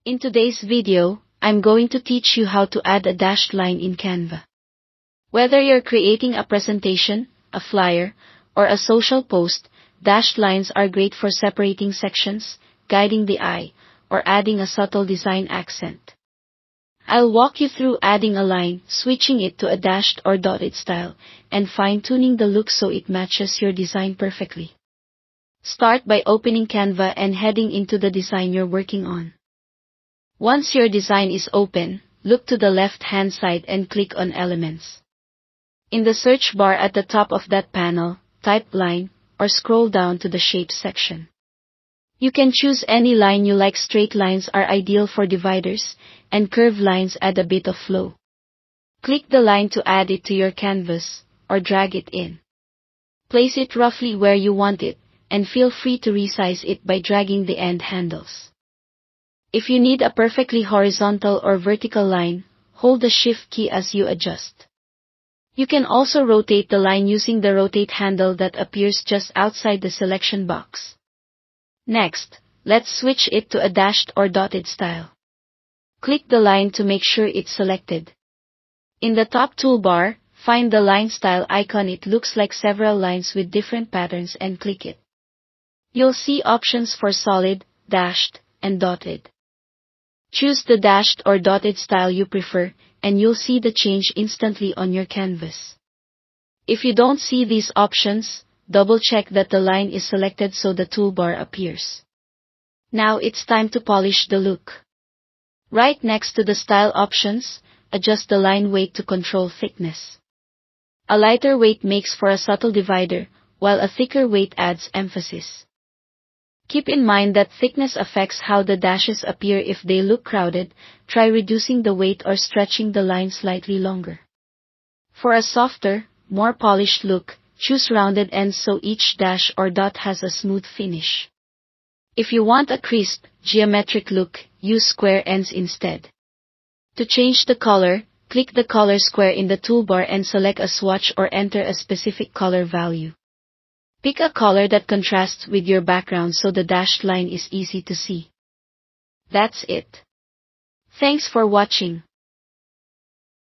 In today's video, I'm going to teach you how to add a dashed line in Canva. Whether you're creating a presentation, a flyer, or a social post, dashed lines are great for separating sections, guiding the eye, or adding a subtle design accent. I'll walk you through adding a line, switching it to a dashed or dotted style, and fine-tuning the look so it matches your design perfectly. Start by opening Canva and heading into the design you're working on. Once your design is open, look to the left-hand side and click on Elements. In the search bar at the top of that panel, type line, or scroll down to the Shapes section. You can choose any line you like. Straight lines are ideal for dividers, and curved lines add a bit of flow. Click the line to add it to your canvas, or drag it in. Place it roughly where you want it, and feel free to resize it by dragging the end handles. If you need a perfectly horizontal or vertical line, hold the Shift key as you adjust. You can also rotate the line using the rotate handle that appears just outside the selection box. Next, let's switch it to a dashed or dotted style. Click the line to make sure it's selected. In the top toolbar, find the line style icon. It looks like several lines with different patterns and click it. You'll see options for solid, dashed, and dotted. Choose the dashed or dotted style you prefer, and you'll see the change instantly on your canvas. If you don't see these options, double-check that the line is selected so the toolbar appears. Now it's time to polish the look. Right next to the style options, adjust the line weight to control thickness. A lighter weight makes for a subtle divider, while a thicker weight adds emphasis. Keep in mind that thickness affects how the dashes appear. If they look crowded, try reducing the weight or stretching the line slightly longer. For a softer, more polished look, choose rounded ends so each dash or dot has a smooth finish. If you want a crisp, geometric look, use square ends instead. To change the color, click the color square in the toolbar and select a swatch or enter a specific color value. Pick a color that contrasts with your background so the dashed line is easy to see. That's it. Thanks for watching.